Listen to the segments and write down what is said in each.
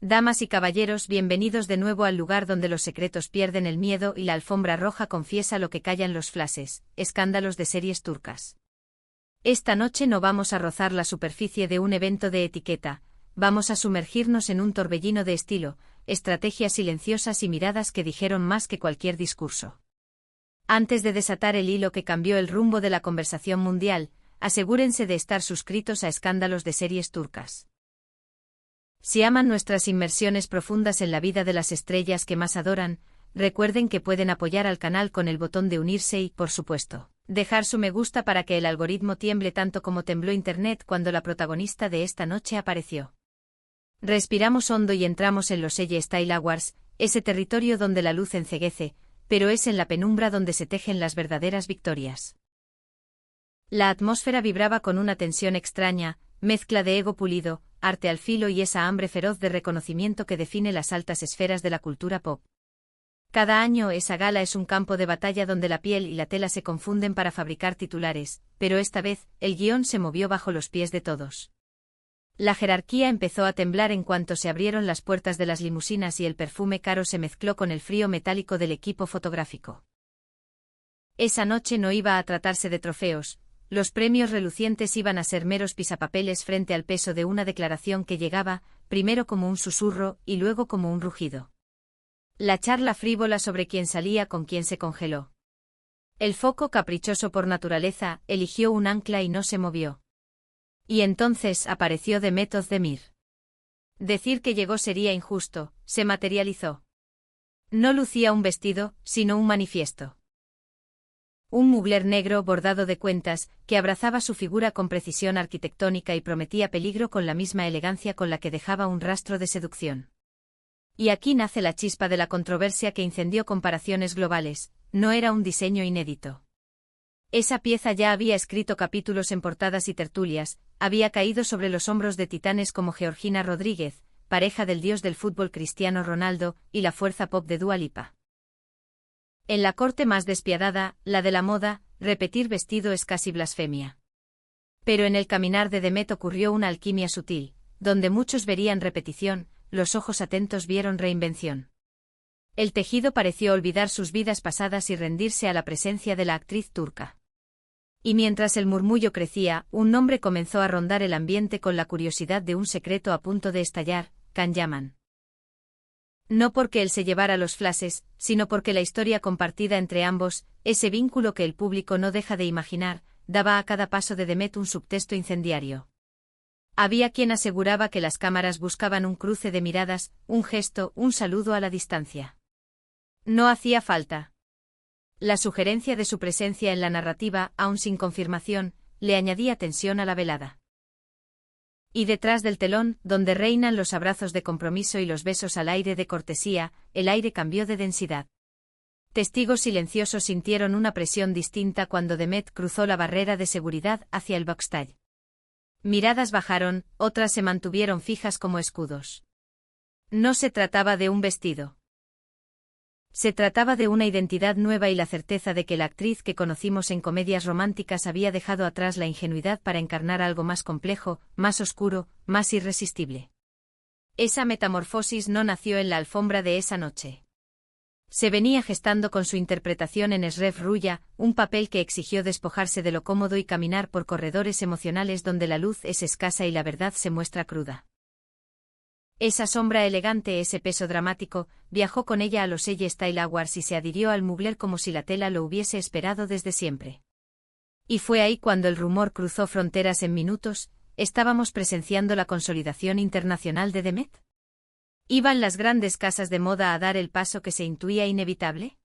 Damas y caballeros, bienvenidos de nuevo al lugar donde los secretos pierden el miedo y la alfombra roja confiesa lo que callan los flashes, escándalos de series turcas. Esta noche no vamos a rozar la superficie de un evento de etiqueta, vamos a sumergirnos en un torbellino de estilo, estrategias silenciosas y miradas que dijeron más que cualquier discurso. Antes de desatar el hilo que cambió el rumbo de la conversación mundial, asegúrense de estar suscritos a Escándalos de Series Turcas. Si aman nuestras inmersiones profundas en la vida de las estrellas que más adoran, recuerden que pueden apoyar al canal con el botón de unirse y, por supuesto, dejar su me gusta para que el algoritmo tiemble tanto como tembló Internet cuando la protagonista de esta noche apareció. Respiramos hondo y entramos en los Selle Style Awards, ese territorio donde la luz enceguece, pero es en la penumbra donde se tejen las verdaderas victorias. La atmósfera vibraba con una tensión extraña, mezcla de ego pulido, arte al filo y esa hambre feroz de reconocimiento que define las altas esferas de la cultura pop. Cada año esa gala es un campo de batalla donde la piel y la tela se confunden para fabricar titulares, pero esta vez, el guión se movió bajo los pies de todos. La jerarquía empezó a temblar en cuanto se abrieron las puertas de las limusinas y el perfume caro se mezcló con el frío metálico del equipo fotográfico. Esa noche no iba a tratarse de trofeos. Los premios relucientes iban a ser meros pisapapeles frente al peso de una declaración que llegaba, primero como un susurro y luego como un rugido. La charla frívola sobre quién salía con quién se congeló. El foco, caprichoso por naturaleza, eligió un ancla y no se movió. Y entonces apareció Demet Özdemir. Decir que llegó sería injusto, se materializó. No lucía un vestido, sino un manifiesto. Un mugler negro bordado de cuentas, que abrazaba su figura con precisión arquitectónica y prometía peligro con la misma elegancia con la que dejaba un rastro de seducción. Y aquí nace la chispa de la controversia que incendió comparaciones globales, no era un diseño inédito. Esa pieza ya había escrito capítulos en portadas y tertulias, había caído sobre los hombros de titanes como Georgina Rodríguez, pareja del dios del fútbol Cristiano Ronaldo, y la fuerza pop de Dua Lipa. En la corte más despiadada, la de la moda, repetir vestido es casi blasfemia. Pero en el caminar de Demet ocurrió una alquimia sutil, donde muchos verían repetición, los ojos atentos vieron reinvención. El tejido pareció olvidar sus vidas pasadas y rendirse a la presencia de la actriz turca. Y mientras el murmullo crecía, un nombre comenzó a rondar el ambiente con la curiosidad de un secreto a punto de estallar: Can Yaman. No porque él se llevara los flashes, sino porque la historia compartida entre ambos, ese vínculo que el público no deja de imaginar, daba a cada paso de Demet un subtexto incendiario. Había quien aseguraba que las cámaras buscaban un cruce de miradas, un gesto, un saludo a la distancia. No hacía falta. La sugerencia de su presencia en la narrativa, aun sin confirmación, le añadía tensión a la velada. Y detrás del telón, donde reinan los abrazos de compromiso y los besos al aire de cortesía, el aire cambió de densidad. Testigos silenciosos sintieron una presión distinta cuando Demet cruzó la barrera de seguridad hacia el backstage. Miradas bajaron, otras se mantuvieron fijas como escudos. No se trataba de un vestido. Se trataba de una identidad nueva y la certeza de que la actriz que conocimos en comedias románticas había dejado atrás la ingenuidad para encarnar algo más complejo, más oscuro, más irresistible. Esa metamorfosis no nació en la alfombra de esa noche. Se venía gestando con su interpretación en Esrev Rüya, un papel que exigió despojarse de lo cómodo y caminar por corredores emocionales donde la luz es escasa y la verdad se muestra cruda. Esa sombra elegante, ese peso dramático, viajó con ella a los Selle Style Awards y se adhirió al mugler como si la tela lo hubiese esperado desde siempre. Y fue ahí cuando el rumor cruzó fronteras en minutos. ¿Estábamos presenciando la consolidación internacional de Demet? ¿Iban las grandes casas de moda a dar el paso que se intuía inevitable?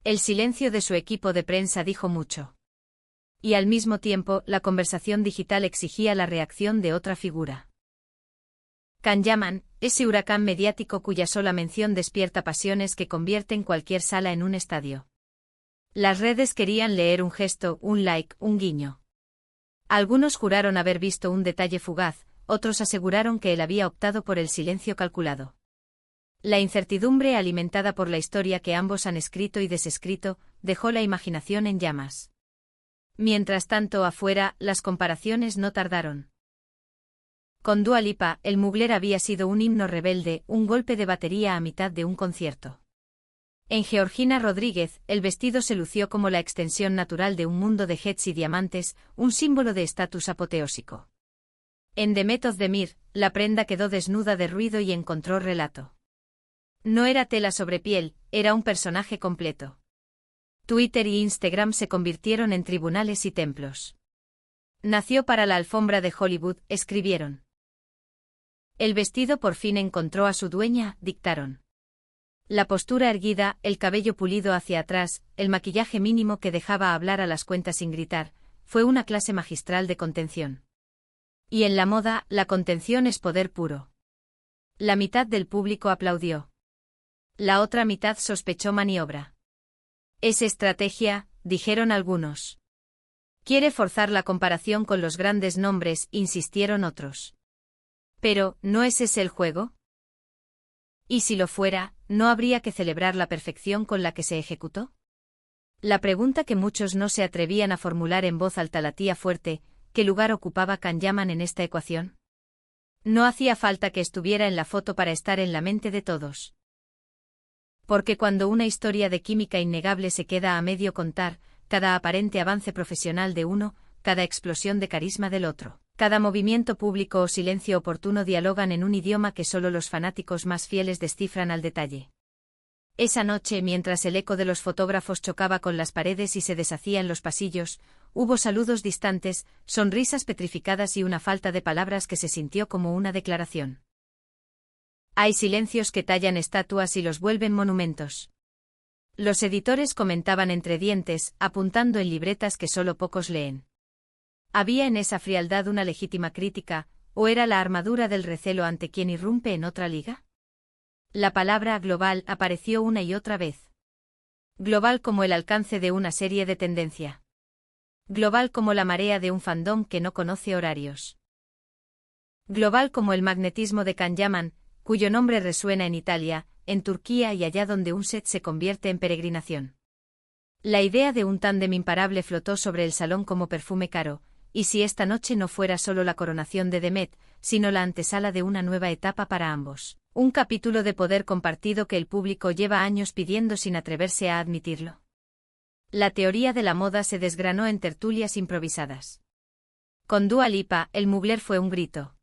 El silencio de su equipo de prensa dijo mucho. Y al mismo tiempo, la conversación digital exigía la reacción de otra figura. Can Yaman, ese huracán mediático cuya sola mención despierta pasiones que convierten cualquier sala en un estadio. Las redes querían leer un gesto, un like, un guiño. Algunos juraron haber visto un detalle fugaz, otros aseguraron que él había optado por el silencio calculado. La incertidumbre alimentada por la historia que ambos han escrito y desescrito, dejó la imaginación en llamas. Mientras tanto afuera, las comparaciones no tardaron. Con Dua Lipa, el Mugler había sido un himno rebelde, un golpe de batería a mitad de un concierto. En Georgina Rodríguez, el vestido se lució como la extensión natural de un mundo de jets y diamantes, un símbolo de estatus apoteósico. En Demet Özdemir, la prenda quedó desnuda de ruido y encontró relato. No era tela sobre piel, era un personaje completo. Twitter y Instagram se convirtieron en tribunales y templos. Nació para la alfombra de Hollywood, escribieron. El vestido por fin encontró a su dueña, dictaron. La postura erguida, el cabello pulido hacia atrás, el maquillaje mínimo que dejaba hablar a las cuentas sin gritar, fue una clase magistral de contención. Y en la moda, la contención es poder puro. La mitad del público aplaudió. La otra mitad sospechó maniobra. Es estrategia, dijeron algunos. Quiere forzar la comparación con los grandes nombres, insistieron otros. Pero, ¿no es ese el juego? Y si lo fuera, ¿no habría que celebrar la perfección con la que se ejecutó? La pregunta que muchos no se atrevían a formular en voz alta latía fuerte, ¿qué lugar ocupaba Can Yaman en esta ecuación? No hacía falta que estuviera en la foto para estar en la mente de todos. Porque cuando una historia de química innegable se queda a medio contar, cada aparente avance profesional de uno, cada explosión de carisma del otro, cada movimiento público o silencio oportuno dialogan en un idioma que solo los fanáticos más fieles descifran al detalle. Esa noche, mientras el eco de los fotógrafos chocaba con las paredes y se deshacía en los pasillos, hubo saludos distantes, sonrisas petrificadas y una falta de palabras que se sintió como una declaración. Hay silencios que tallan estatuas y los vuelven monumentos. Los editores comentaban entre dientes, apuntando en libretas que solo pocos leen. ¿Había en esa frialdad una legítima crítica, o era la armadura del recelo ante quien irrumpe en otra liga? La palabra global apareció una y otra vez. Global como el alcance de una serie de tendencia. Global como la marea de un fandom que no conoce horarios. Global como el magnetismo de Can Yaman, cuyo nombre resuena en Italia, en Turquía y allá donde un set se convierte en peregrinación. La idea de un tándem imparable flotó sobre el salón como perfume caro, y si esta noche no fuera solo la coronación de Demet, sino la antesala de una nueva etapa para ambos, un capítulo de poder compartido que el público lleva años pidiendo sin atreverse a admitirlo. La teoría de la moda se desgranó en tertulias improvisadas. Con Dua Lipa, el Mugler fue un grito.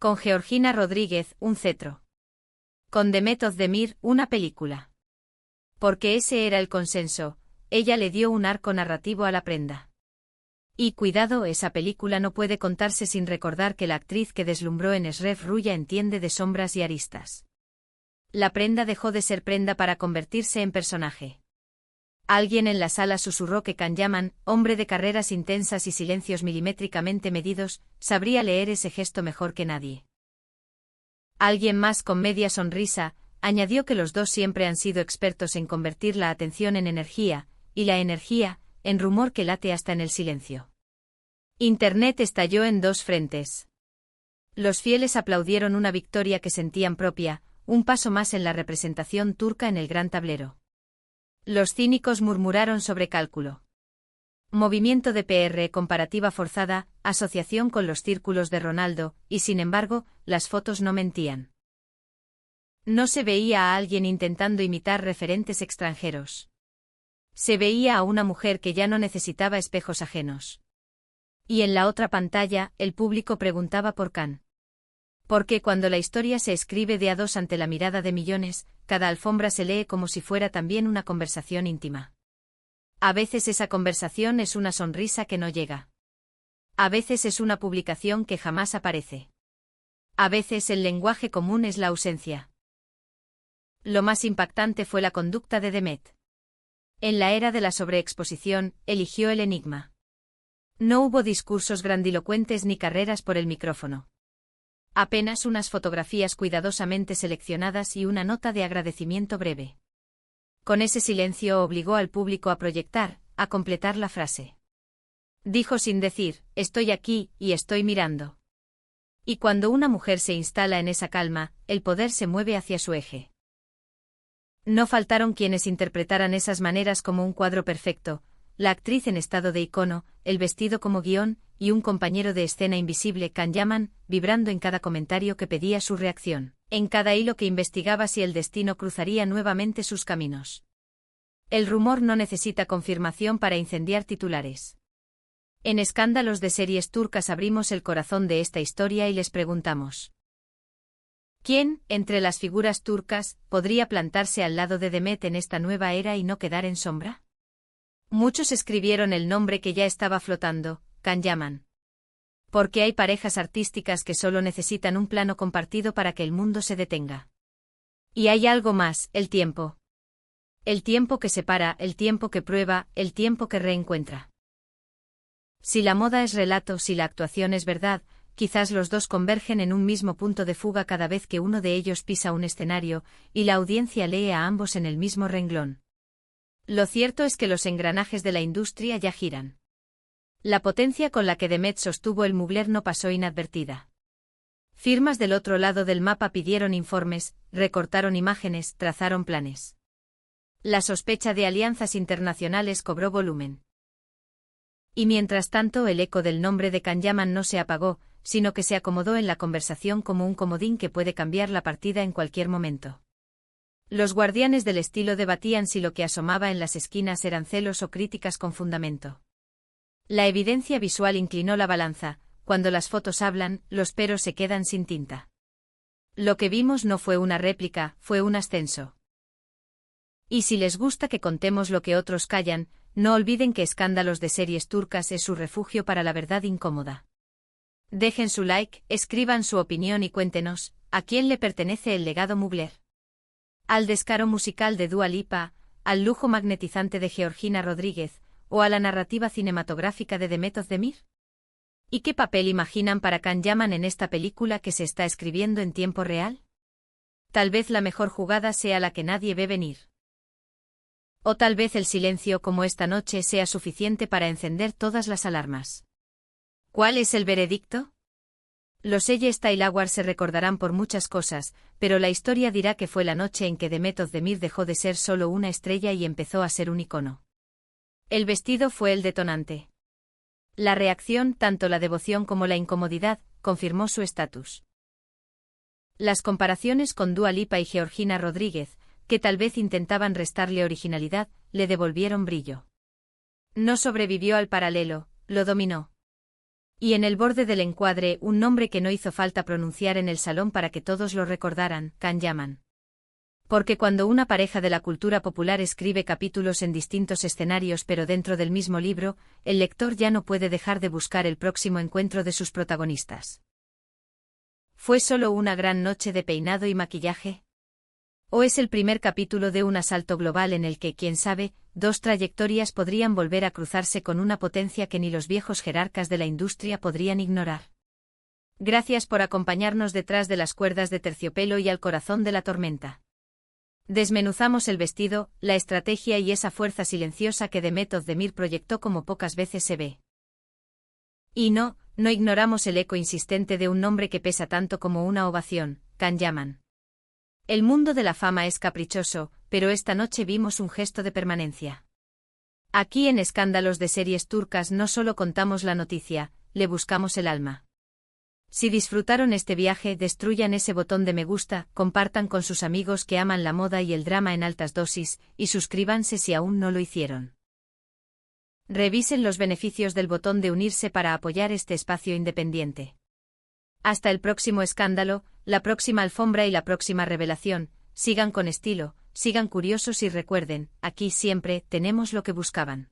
Con Georgina Rodríguez, un cetro. Con Demet Özdemir, una película. Porque ese era el consenso, ella le dio un arco narrativo a la prenda. Y cuidado, esa película no puede contarse sin recordar que la actriz que deslumbró en Esref Ruya entiende de sombras y aristas. La prenda dejó de ser prenda para convertirse en personaje. Alguien en la sala susurró que Can Yaman, hombre de carreras intensas y silencios milimétricamente medidos, sabría leer ese gesto mejor que nadie. Alguien más con media sonrisa, añadió que los dos siempre han sido expertos en convertir la atención en energía, y la energía, en rumor que late hasta en el silencio. Internet estalló en dos frentes. Los fieles aplaudieron una victoria que sentían propia, un paso más en la representación turca en el gran tablero. Los cínicos murmuraron sobre cálculo. Movimiento de PR comparativa forzada, asociación con los círculos de Ronaldo, y sin embargo, las fotos no mentían. No se veía a alguien intentando imitar referentes extranjeros. Se veía a una mujer que ya no necesitaba espejos ajenos. Y en la otra pantalla, el público preguntaba por Can. Porque cuando la historia se escribe de a dos ante la mirada de millones, cada alfombra se lee como si fuera también una conversación íntima. A veces esa conversación es una sonrisa que no llega. A veces es una publicación que jamás aparece. A veces el lenguaje común es la ausencia. Lo más impactante fue la conducta de Demet. En la era de la sobreexposición, eligió el enigma. No hubo discursos grandilocuentes ni carreras por el micrófono. Apenas unas fotografías cuidadosamente seleccionadas y una nota de agradecimiento breve. Con ese silencio obligó al público a proyectar, a completar la frase. Dijo sin decir, estoy aquí, y estoy mirando. Y cuando una mujer se instala en esa calma, el poder se mueve hacia su eje. No faltaron quienes interpretaran esas maneras como un cuadro perfecto, la actriz en estado de icono, el vestido como guión, y un compañero de escena invisible, Can Yaman, vibrando en cada comentario que pedía su reacción, en cada hilo que investigaba si el destino cruzaría nuevamente sus caminos. El rumor no necesita confirmación para incendiar titulares. En Escándalos de Series Turcas abrimos el corazón de esta historia y les preguntamos: ¿quién, entre las figuras turcas, podría plantarse al lado de Demet en esta nueva era y no quedar en sombra? Muchos escribieron el nombre que ya estaba flotando, Can Yaman. Porque hay parejas artísticas que solo necesitan un plano compartido para que el mundo se detenga. Y hay algo más, el tiempo. El tiempo que separa, el tiempo que prueba, el tiempo que reencuentra. Si la moda es relato, si la actuación es verdad, quizás los dos convergen en un mismo punto de fuga cada vez que uno de ellos pisa un escenario, y la audiencia lee a ambos en el mismo renglón. Lo cierto es que los engranajes de la industria ya giran. La potencia con la que Demet sostuvo el Mugler no pasó inadvertida. Firmas del otro lado del mapa pidieron informes, recortaron imágenes, trazaron planes. La sospecha de alianzas internacionales cobró volumen. Y mientras tanto el eco del nombre de Can Yaman no se apagó, sino que se acomodó en la conversación como un comodín que puede cambiar la partida en cualquier momento. Los guardianes del estilo debatían si lo que asomaba en las esquinas eran celos o críticas con fundamento. La evidencia visual inclinó la balanza: cuando las fotos hablan, los peros se quedan sin tinta. Lo que vimos no fue una réplica, fue un ascenso. Y si les gusta que contemos lo que otros callan, no olviden que Escándalos de Series Turcas es su refugio para la verdad incómoda. Dejen su like, escriban su opinión y cuéntenos, ¿a quién le pertenece el legado Mugler? ¿Al descaro musical de Dua Lipa, al lujo magnetizante de Georgina Rodríguez, o a la narrativa cinematográfica de Demet Özdemir? ¿Y qué papel imaginan para Can Yaman en esta película que se está escribiendo en tiempo real? Tal vez la mejor jugada sea la que nadie ve venir. O tal vez el silencio como esta noche sea suficiente para encender todas las alarmas. ¿Cuál es el veredicto? Los Eyes Tailawar se recordarán por muchas cosas, pero la historia dirá que fue la noche en que Demet Özdemir dejó de ser solo una estrella y empezó a ser un icono. El vestido fue el detonante. La reacción, tanto la devoción como la incomodidad, confirmó su estatus. Las comparaciones con Dua Lipa y Georgina Rodríguez, que tal vez intentaban restarle originalidad, le devolvieron brillo. No sobrevivió al paralelo, lo dominó. Y en el borde del encuadre, un nombre que no hizo falta pronunciar en el salón para que todos lo recordaran: Can Yaman. Porque cuando una pareja de la cultura popular escribe capítulos en distintos escenarios pero dentro del mismo libro, el lector ya no puede dejar de buscar el próximo encuentro de sus protagonistas. ¿Fue solo una gran noche de peinado y maquillaje? ¿O es el primer capítulo de un asalto global en el que, quién sabe, dos trayectorias podrían volver a cruzarse con una potencia que ni los viejos jerarcas de la industria podrían ignorar? Gracias por acompañarnos detrás de las cuerdas de terciopelo y al corazón de la tormenta. Desmenuzamos el vestido, la estrategia y esa fuerza silenciosa que Demet Özdemir proyectó como pocas veces se ve. Y no ignoramos el eco insistente de un nombre que pesa tanto como una ovación: Can Yaman. El mundo de la fama es caprichoso, pero esta noche vimos un gesto de permanencia. Aquí en Escándalos de Series Turcas no solo contamos la noticia, le buscamos el alma. Si disfrutaron este viaje, destruyan ese botón de me gusta, compartan con sus amigos que aman la moda y el drama en altas dosis, y suscríbanse si aún no lo hicieron. Revisen los beneficios del botón de unirse para apoyar este espacio independiente. Hasta el próximo escándalo, la próxima alfombra y la próxima revelación. Sigan con estilo, sigan curiosos y recuerden, aquí siempre tenemos lo que buscaban.